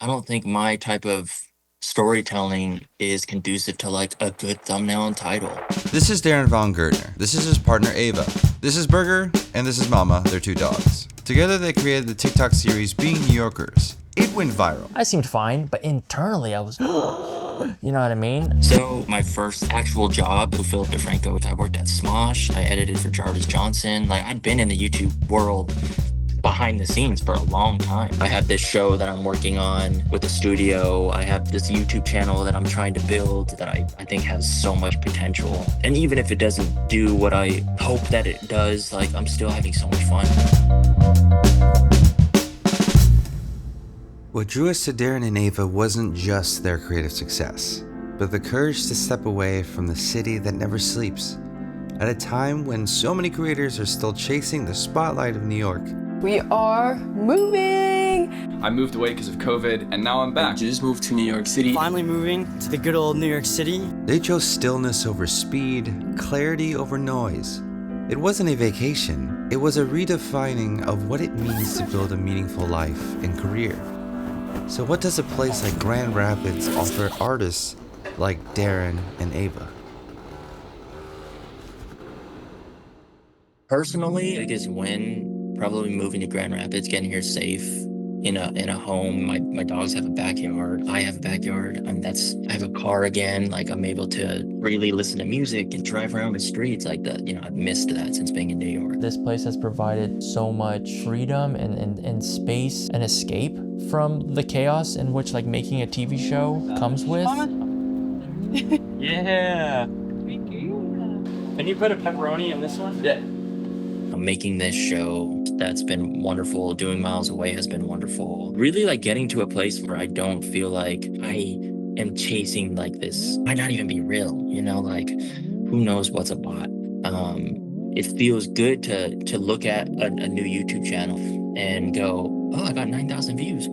don't think my type of storytelling is conducive to like a good thumbnail and title. This is Daren Vongirdner. This is his partner Ava. This is Burger, and this is Mama, their two dogs. Together they created the TikTok series Being New Yorkers. It went viral. I seemed fine, but internally I was, you know what I mean? So my first actual job with Philip DeFranco, I worked at Smosh. I edited for Jarvis Johnson. Like I'd been in the YouTube world behind the scenes for a long time. I have this show that I'm working on with the studio. I have this YouTube channel that I'm trying to build that I think has so much potential. And even if it doesn't do what I hope that it does, like I'm still having so much fun. What drew us to Daren and Ava wasn't just their creative success, but the courage to step away from the city that never sleeps. At a time when so many creators are still chasing the spotlight of New York, we are moving! I moved away because of COVID, and now I'm back. I just moved to New York City. Finally moving to the good old New York City. They chose stillness over speed, clarity over noise. It wasn't a vacation, it was a redefining of what it means to build a meaningful life and career. So what does a place like Grand Rapids offer artists like Daren and Ava? Personally, I guess probably moving to Grand Rapids, getting here safe in a home. My dogs have a backyard. I have a backyard. I have a car again. Like I'm able to really listen to music and drive around the streets like that. I've missed that since being in New York. This place has provided so much freedom and space and escape from the chaos in which like making a TV show comes with. Yeah. Can you put a pepperoni in this one? Yeah. Making this show, that's been wonderful. Doing Miles Away has been wonderful. Really like getting to a place where I don't feel like I am chasing like this. Might not even be real, like who knows what's a bot. It feels good to look at a new YouTube channel and go, oh, I got 9,000 views.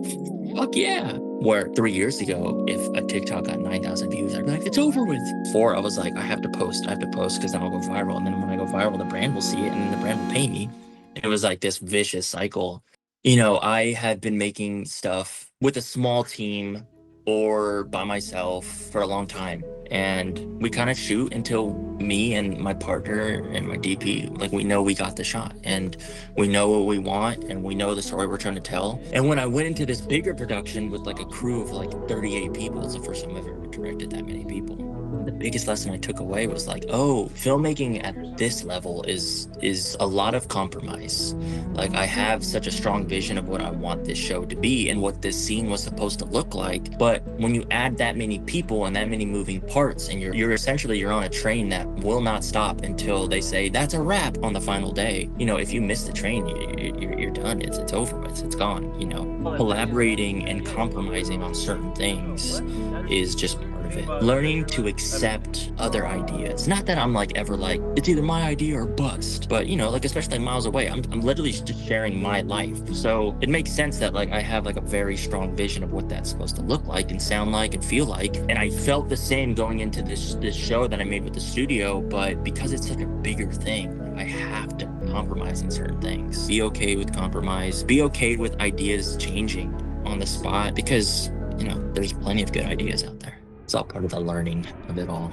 Fuck yeah. Where 3 years ago, if a TikTok got 9,000 views, I'd be like, it's over with. Before I was like, I have to post because then I'll go viral. And then when I go viral, the brand will see it and then the brand will pay me. And it was like this vicious cycle. I had been making stuff with a small team or by myself for a long time. And we kind of shoot until me and my partner and my DP, like we know we got the shot and we know what we want and we know the story we're trying to tell. And when I went into this bigger production with like a crew of like 38 people, it's the first time I've ever directed that many people. The biggest lesson I took away was like, oh, filmmaking at this level is a lot of compromise. Like I have such a strong vision of what I want this show to be and what this scene was supposed to look like. But when you add that many people and that many moving parts and you're essentially on a train that will not stop until they say that's a wrap on the final day. If you miss the train, you're done. It's over with. It's gone. Collaborating and compromising on certain things is just part of it. Learning to accept other ideas. Not that I'm like ever like it's either my idea or bust, but like especially Miles Away, I'm literally just sharing my life. So it makes sense that like I have like a very strong vision of what that's supposed to look like and sound like and feel like. And I felt the same going into this show that I made with the studio, but because it's such a bigger thing, I have to compromise on certain things. Be okay with compromise. Be okay with ideas changing on the spot because there's plenty of good ideas out there. It's all part of the learning of it all.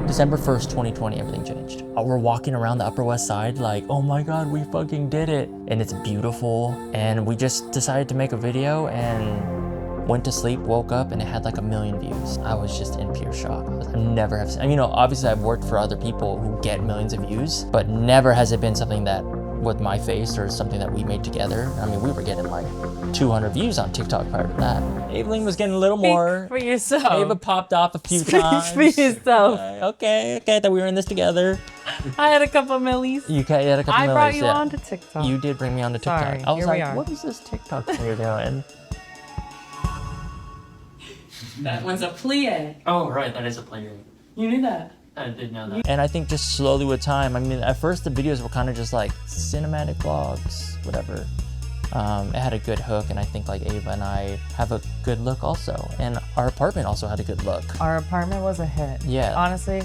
December 1st, 2020, everything changed. We're walking around the Upper West Side like, oh my God, we fucking did it. And it's beautiful. And we just decided to make a video and went to sleep, woke up, and it had like 1 million views. I was just in pure shock. I never have seen, obviously I've worked for other people who get millions of views, but never has it been something that with my face or something that we made together. We were getting like 200 views on TikTok prior to that. Evelyn was getting a little more. For yourself. Ava popped off a few times. Speak for yourself. Okay, that we were in this together. I had a couple millies. You had a couple millies. I brought you onto TikTok. You did bring me onto TikTok. Sorry, I was here like, we are. what is this TikTok thing you're doing? That one's a plie. Oh, right. That is a player. You knew that. I did know that. And I think just slowly with time, at first the videos were kind of just like cinematic vlogs, whatever. It had a good hook, and I think like Ava and I have a good look also. And our apartment also had a good look. Our apartment was a hit. Yeah. Honestly,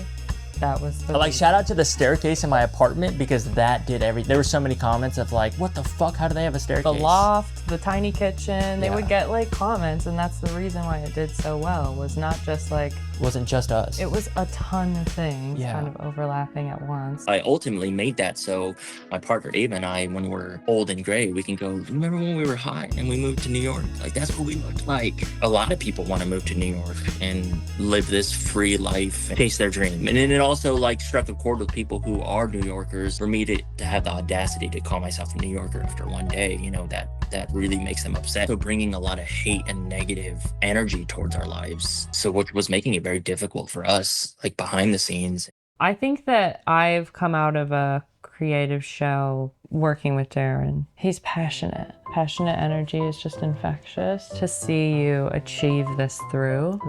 that was the Like, shout out to the staircase in my apartment because that did everything. There were so many comments of like, what the fuck? How do they have a staircase? the loft, the tiny kitchen. They Yeah. would get like comments, and that's the reason why it did so well. Was not just like It wasn't just us. it was a ton of things Yeah. kind of overlapping at once. I ultimately made that so my partner Ava and I, when we're old and gray, we can go, remember when we were hot and we moved to New York? Like, that's what we looked like. A lot of people want to move to New York and live this free life and chase their dream. And then it also like struck a chord with people who are New Yorkers. For me to have the audacity to call myself a New Yorker after one day, you know, that really makes them upset. So bringing a lot of hate and negative energy towards our lives. So what was making it very difficult for us, like behind the scenes. I think that I've come out of a creative shell working with Daren. He's passionate. Passionate energy is just infectious. To see you achieve this through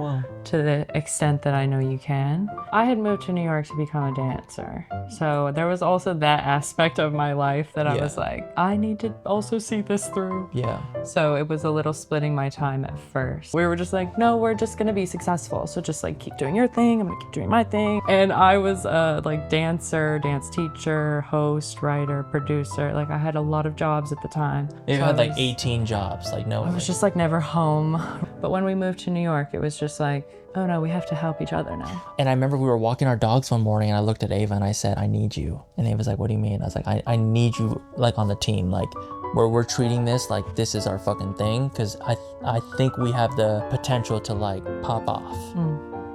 to the extent that I know you can. I had moved to New York to become a dancer. So there was also that aspect of my life that I Yeah. was like, I need to also see this through. Yeah. So it was a little splitting my time at first. We were just like, no, we're just gonna be successful. So just like keep doing your thing, I'm gonna keep doing my thing. And I was a like dancer, dance teacher, host, writer, producer. Like I had a lot of jobs at the time. You So had I like was- 18 jobs, like no. I was just like never home. But when we moved to New York, it was just like, oh no, we have to help each other now. And I remember we were walking our dogs one morning and I looked at Ava and I said, I need you. And Ava's like, what do you mean? I was like, I need you like on the team. Like where we're treating this like this is our fucking thing. Cause I think we have the potential to like pop off.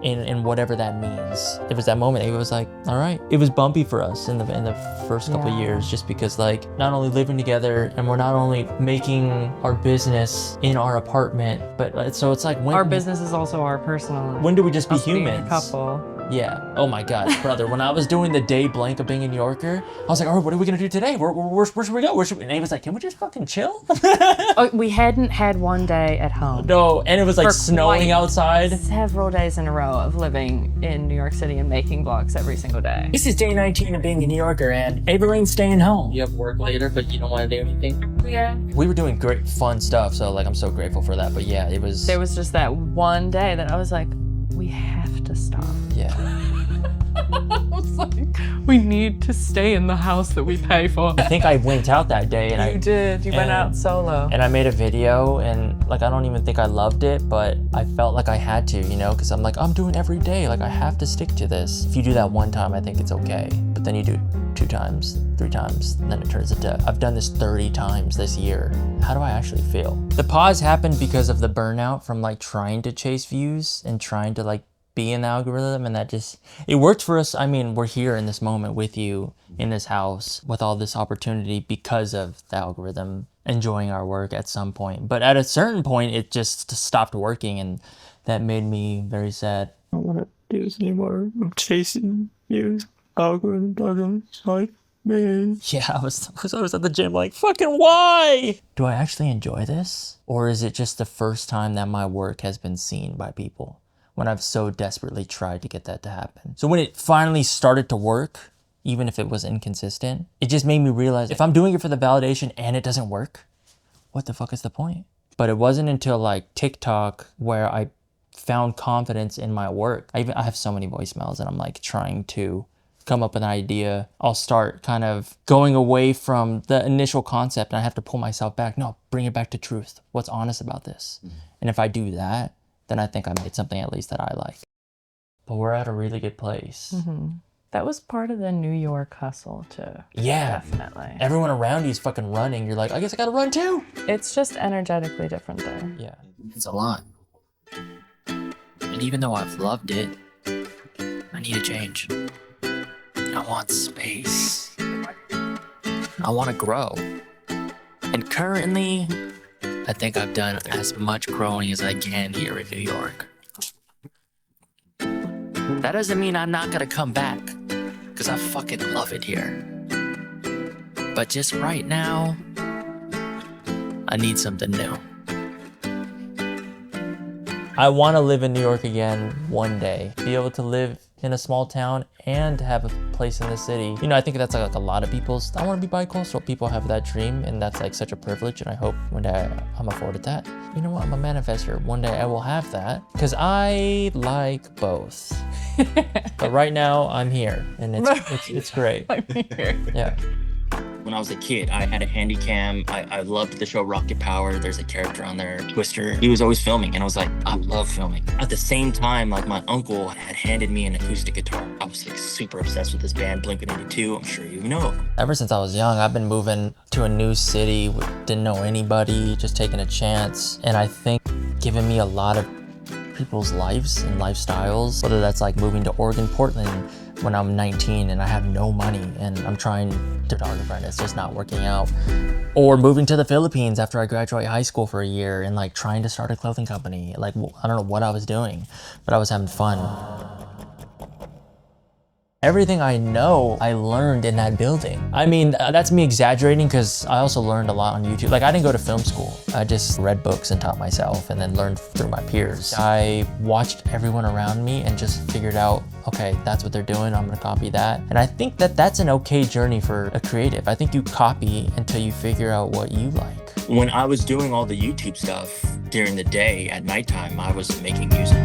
In whatever that means. It was that moment, Ava was like, all right. It was bumpy for us in the first couple of Yeah. years, just because like not only living together and we're not only making our business in our apartment, but so it's like when Our business is also our personal. when do we just be us being a humans? couple. Yeah. Oh my God, brother. When I was doing the day blank of being a New Yorker, I was like, all right, what are we gonna do today? Where should we go? And Ava's like, can we just fucking chill? Oh, we hadn't had one day at home. No, and it was like For snowing quite outside. Several days in a row of living in New York City and making vlogs every single day. This is day 19 of being a New Yorker, and Aveline's staying home. You have work later, but you don't want to do anything? Yeah. We were doing great, fun stuff, so like I'm so grateful for that. But yeah, it was. There was just that one day that I was like, we have to stop. Yeah. I was like, we need to stay in the house that we pay for. I think I went out that day, and You did. You went out solo. And I made a video, and like I don't even think I loved it, but I felt like I had to, you know, because I'm like, I'm doing every day, like I have to stick to this. If you do that one time, I think it's okay, but then you do 2 times, 3 times, and then it turns into, I've done this 30 times this year. How do I actually feel? The pause happened because of the burnout from like trying to chase views and trying to like be in the algorithm, and that just, it worked for us. I mean, we're here in this moment with you in this house with all this opportunity because of the algorithm enjoying our work at some point. But at a certain point, it just stopped working, and that made me very sad. I don't want to do this anymore. I'm chasing views. Algorithm doesn't like me. Yeah, I was at the gym like, fucking why? Do I actually enjoy this? Or is it just the first time that my work has been seen by people when I've so desperately tried to get that to happen? So when it finally started to work, even if it was inconsistent, it just made me realize if I'm doing it for the validation and it doesn't work, what the fuck is the point? But it wasn't until like TikTok where I found confidence in my work. I have so many voicemails and I'm like trying to come up with an idea. I'll start kind of going away from the initial concept and I have to pull myself back. No, bring it back to truth. What's honest about this? And if I do that, then I think I made something at least that I like. But we're at a really good place. That was part of the New York hustle too. Yeah. Definitely. Everyone around you is fucking running. You're like, I guess I gotta run too. It's just energetically different there. Yeah. It's a lot. And even though I've loved it, I need a change. I want space. I want to grow. And currently, I think I've done as much growing as I can here in New York. That doesn't mean I'm not gonna come back, because I fucking love it here. But just right now, I need something new. I want to live in New York again one day. Be able to live in a small town and have a place in the city. You know, I think that's like a lot of people's, I want to be bi-coastal. People have that dream and that's like such a privilege, and I hope one day I'm afforded that. You know what, I'm a manifester. One day I will have that because I like both. But right now I'm here, and it's great. I'm here. Yeah. When I was a kid, I had a handy cam. I loved the show Rocket Power. There's a character on there, Twister. He was always filming, and I was like, I love filming. At the same time, like my uncle had handed me an acoustic guitar. I was like super obsessed with this band, Blink-182. I'm sure you know. Ever since I was young, I've been moving to a new city, didn't know anybody, just taking a chance. And I think giving me a lot of people's lives and lifestyles, whether that's like moving to Oregon, Portland when I'm 19 and I have no money and I'm trying to photographer and it's just not working out, or moving to the Philippines after I graduate high school for a year and like trying to start a clothing company. Like, I don't know what I was doing, but I was having fun. Everything I know, I learned in that building. I mean, that's me exaggerating because I also learned a lot on YouTube. Like, I didn't go to film school. I just read books and taught myself and then learned through my peers. I watched everyone around me and just figured out, okay, that's what they're doing, I'm gonna copy that. And I think that that's an okay journey for a creative. I think you copy until you figure out what you like. When I was doing all the YouTube stuff during the day, at nighttime, I was making music.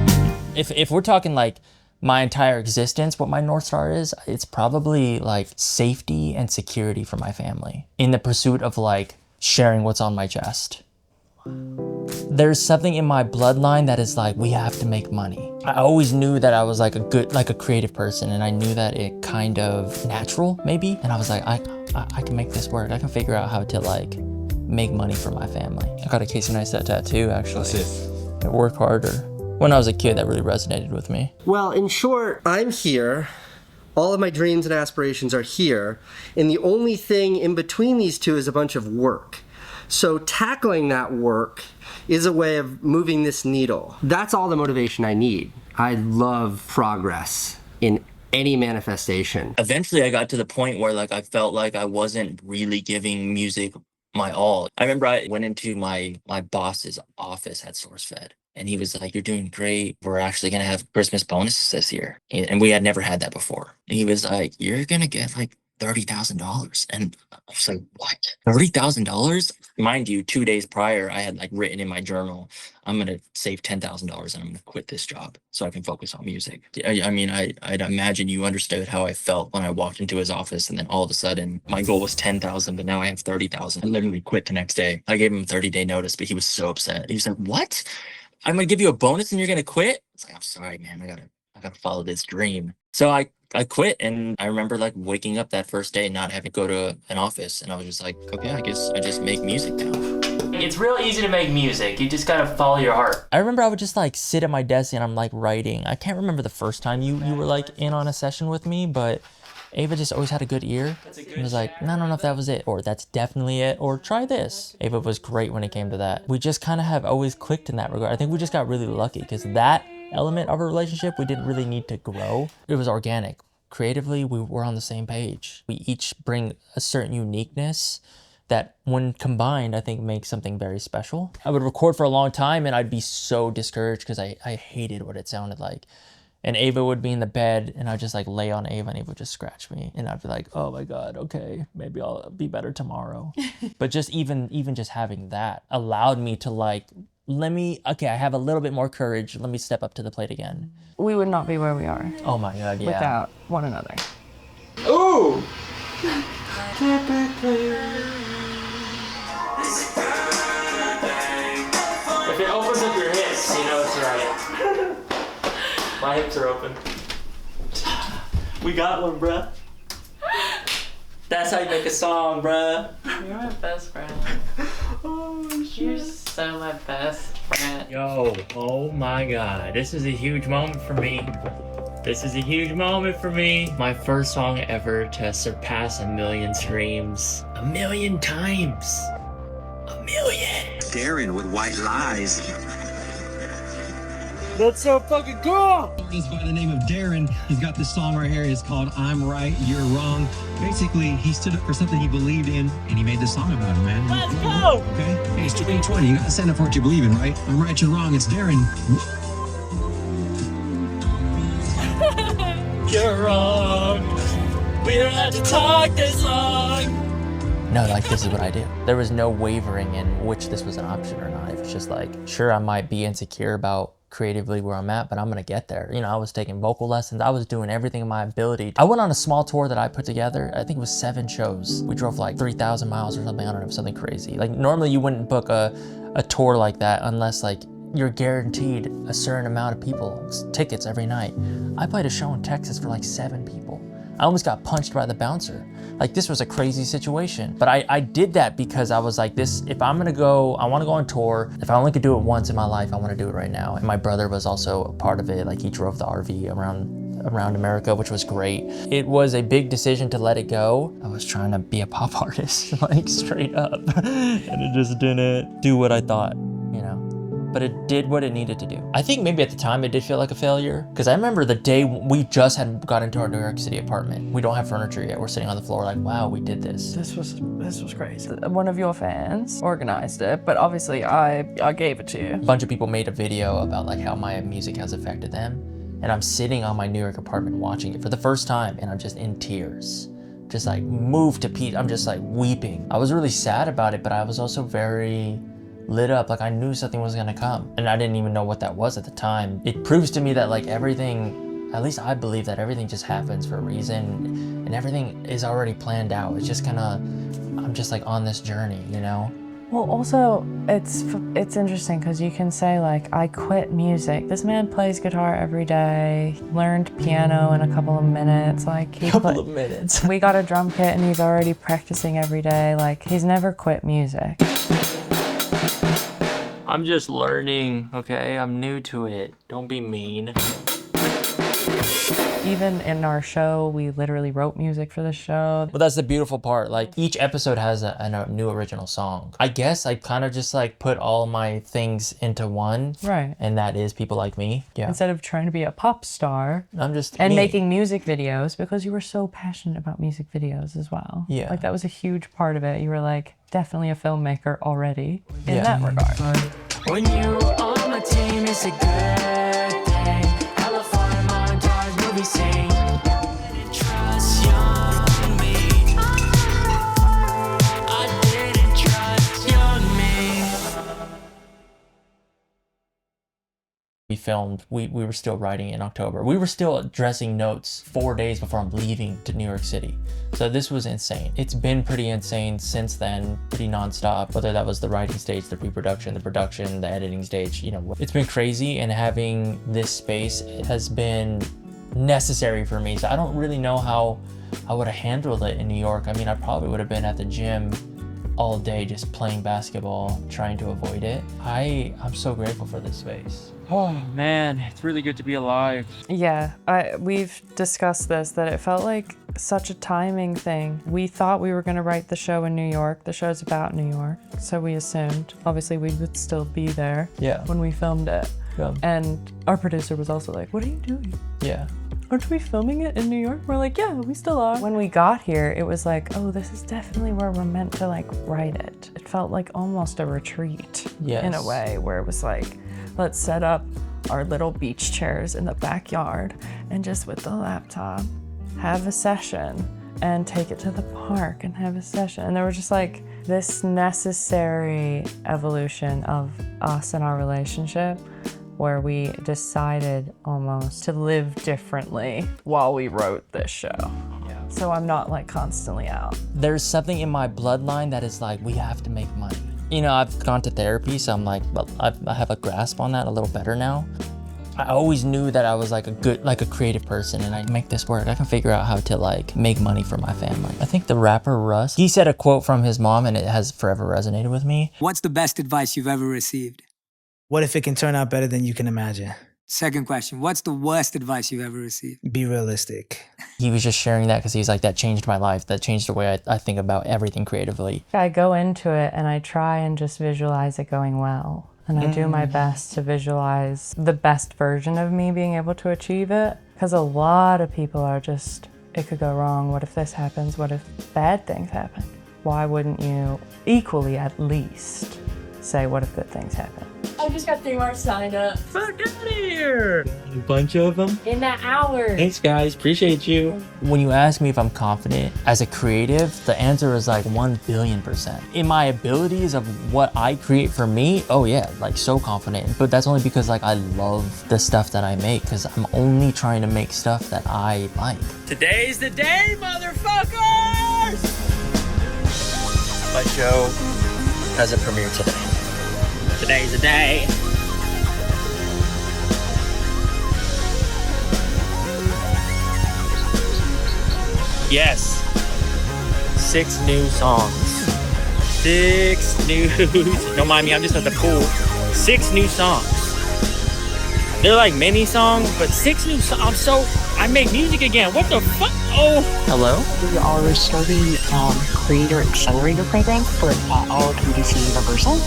If we're talking like my entire existence, what my North Star is, it's probably like safety and security for my family in the pursuit of like sharing what's on my chest. There's something in my bloodline that is like, we have to make money. I always knew that I was like a creative person, and I knew that it kind of natural maybe. And I was like, I can make this work. I can figure out how to like make money for my family. I got a Casey Neistat tattoo actually. That's it. I work harder. When I was a kid, that really resonated with me. Well, in short, I'm here. All of my dreams and aspirations are here. And the only thing in between these two is a bunch of work. So tackling that work is a way of moving this needle. That's all the motivation I need. I love progress in any manifestation. Eventually, I got to the point where like I felt like I wasn't really giving music my all. I remember I went into my boss's office at SourceFed. And he was like, you're doing great. We're actually going to have Christmas bonuses this year. And we had never had that before. And he was like, you're going to get like $30,000. And I was like, what? $30,000? Mind you, 2 days prior, I had like written in my journal, I'm going to save $10,000 and I'm going to quit this job so I can focus on music. I mean, I'd imagine you understood how I felt when I walked into his office and then all of a sudden my goal was 10,000, but now I have 30,000. I literally quit the next day. I gave him a 30-day notice, but he was so upset. He was like, what? I'm gonna give you a bonus and you're gonna quit? It's like, I'm sorry, man. I gotta follow this dream. So I quit, and I remember like waking up that first day not having to go to an office, and I was just like, okay, I guess I just make music now. It's real easy to make music. You just gotta follow your heart. I remember I would just like sit at my desk and I'm like writing. I can't remember the first time you were like in on a session with me, but Ava just always had a good ear. It was like, I don't know if that was it, or that's definitely it, or try this. Ava was great when it came to that. We just kind of have always clicked in that regard. I think we just got really lucky because that element of a relationship, we didn't really need to grow. It was organic. Creatively, we were on the same page. We each bring a certain uniqueness that when combined, I think makes something very special. I would record for a long time and I'd be so discouraged because I hated what it sounded like. And Ava would be in the bed and I'd just like lay on Ava and Ava would just scratch me. And I'd be like, oh my God, okay, maybe I'll be better tomorrow. But just even just having that allowed me to like, I have a little bit more courage. Let me step up to the plate again. We would not be where we are. Oh my God, yeah. Without one another. Ooh! If it opens up your hips, you know it's right. My hips are open. We got one, bruh. That's how you make a song, bruh. You're my best friend. Oh, shit. You're so my best friend. Yo, oh my God. This is a huge moment for me. This is a huge moment for me. My first song ever to surpass 1 million streams. 1 million times. 1 million. Daren with White Lies. That's so fucking cool! He's by the name of Daren. He's got this song right here. It's called I'm Right, You're Wrong. Basically, he stood up for something he believed in, and he made this song about it, man. Let's go! Okay? Hey, it's 2020. You gotta stand up for what you believe in, right? I'm right, you're wrong. It's Daren. You're wrong. We don't have to talk this long. No, like, this is what I do. There was no wavering in which this was an option or not. It was just like, sure, I might be insecure about creatively where I'm at, but I'm gonna get there. You know, I was taking vocal lessons. I was doing everything in my ability. I went on a small tour that I put together. I think it was 7 shows. We drove like 3,000 miles or something. I don't know, something crazy. Like normally you wouldn't book a tour like that unless like you're guaranteed a certain amount of people's tickets every night. I played a show in Texas for like 7 people. I almost got punched by the bouncer. Like this was a crazy situation. But I did that because I was like this, if I'm gonna go, I wanna go on tour. If I only could do it once in my life, I wanna do it right now. And my brother was also a part of it. Like he drove the RV around America, which was great. It was a big decision to let it go. I was trying to be a pop artist, like straight up. And it just didn't do what I thought, you know? But it did what it needed to do. I think maybe at the time it did feel like a failure, because I remember the day we just had got into our New York City apartment. We don't have furniture yet. We're sitting on the floor like, wow, we did this. This was crazy. One of your fans organized it, but obviously I gave it to you. A bunch of people made a video about like how my music has affected them. And I'm sitting on my New York apartment watching it for the first time, and I'm just in tears. Just like moved to pieces. I'm just like weeping. I was really sad about it, but I was also very lit up. Like I knew something was gonna come, and I didn't even know what that was at the time. It proves to me that like everything, at least I believe that everything just happens for a reason, and everything is already planned out. It's just I'm just like on this journey, you know? Well, also, it's interesting because you can say like, I quit music. This man plays guitar every day, learned piano in a couple of minutes. Like Couple of minutes. We got a drum kit and he's already practicing every day. Like he's never quit music. I'm just learning, okay? I'm new to it. Don't be mean. Even in our show, we literally wrote music for the show. Well, that's the beautiful part. Like each episode has a new original song. I guess I kind of just like put all my things into one. Right. And that is people like me. Yeah. Instead of trying to be a pop star. I'm just And me. making music videos, because you were so passionate about music videos as well. Yeah. Like that was a huge part of it. You were like definitely a filmmaker already in Yeah. that regard. When you on my team, it's a good thing. California montage, movie scene. Didn't trust young me. I didn't trust young me. We filmed, we were still writing in October. We were still addressing notes 4 days before I'm leaving to New York City. So this was insane. It's been pretty insane since then, pretty nonstop, whether that was the writing stage, the pre-production, the production, the editing stage, you know, it's been crazy, and having this space has been necessary for me. So I don't really know how I would have handled it in New York. I mean, I probably would have been at the gym all day just playing basketball, trying to avoid it. I'm so grateful for this space. Oh man, it's really good to be alive. Yeah, we've discussed this, that it felt like such a timing thing. We thought we were going to write the show in New York. The show's about New York, so we assumed obviously we would still be there when we filmed it. Yeah. And our producer was also like, what are you doing? Yeah. Aren't we filming it in New York? We're like, yeah, we still are. When we got here, it was like, oh, this is definitely where we're meant to like write it. It felt like almost a retreat in a way, where it was like, let's set up our little beach chairs in the backyard and just with the laptop have a session, and take it to the park and have a session. And there was just like this necessary evolution of us and our relationship, where we decided almost to live differently while we wrote this show. Yeah. So I'm not like constantly out. There's something in my bloodline that is like, we have to make money. You know, I've gone to therapy, so I'm like, well, I have a grasp on that a little better now. I always knew that I was like a creative person, and I make this work. I can figure out how to like make money for my family. I think the rapper Russ, he said a quote from his mom, and it has forever resonated with me. What's the best advice you've ever received? What if it can turn out better than you can imagine? Second question, what's the worst advice you've ever received? Be realistic. He was just sharing that because he's like, that changed my life. That changed the way I think about everything creatively. I go into it and I try and just visualize it going well. And I do my best to visualize the best version of me being able to achieve it. Because a lot of people are just, it could go wrong. What if this happens? What if bad things happen? Why wouldn't you equally at least say, what if good things happen? I just got 3 more signed up. Fuck out of here. A bunch of them. In that hour. Thanks, guys. Appreciate you. When you ask me if I'm confident as a creative, the answer is like 1,000,000,000%. In my abilities of what I create for me, oh yeah, like so confident. But that's only because like I love the stuff that I make, because I'm only trying to make stuff that I like. Today's the day, motherfuckers! My show has a premiere today. Today's the day. Yes. 6 new songs. 6 new. Don't mind me, I'm just at the pool. 6 new songs. They're like mini songs, but 6 new songs. I make music again. What the fuck? Oh. Hello? We are starting Creator Accelerator program for all of DC Universal.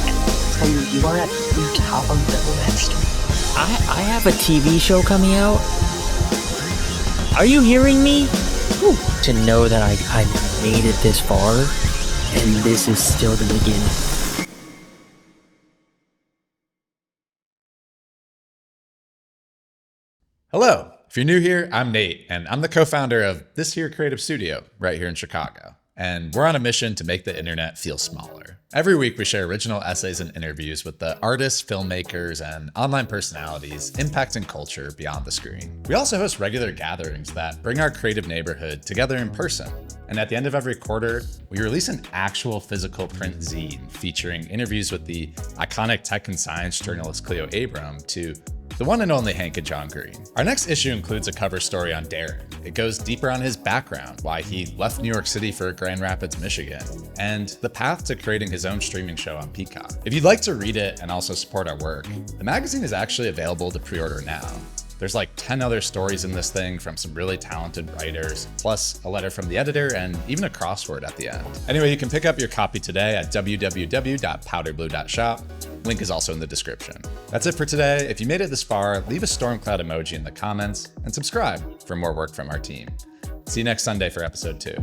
So you are at the top of the list. I have a TV show coming out. Are you hearing me? Whew. To know that I made it this far, and this is still the beginning. Hello. If you're new here, I'm Nate, and I'm the co-founder of this here creative studio right here in Chicago. And we're on a mission to make the internet feel smaller. Every week we share original essays and interviews with the artists, filmmakers, and online personalities impacting culture beyond the screen. We also host regular gatherings that bring our creative neighborhood together in person. And at the end of every quarter, we release an actual physical print zine featuring interviews with the iconic tech and science journalist Cleo Abram to the one and only Hank and John Green. Our next issue includes a cover story on Daren. It goes deeper on his background, why he left New York City for Grand Rapids, Michigan, and the path to creating his own streaming show on Peacock. If you'd like to read it and also support our work, the magazine is actually available to pre-order now. There's like 10 other stories in this thing from some really talented writers, plus a letter from the editor and even a crossword at the end. Anyway, you can pick up your copy today at www.powderblue.shop. Link is also in the description. That's it for today. If you made it this far, leave a storm cloud emoji in the comments and subscribe for more work from our team. See you next Sunday for episode 2.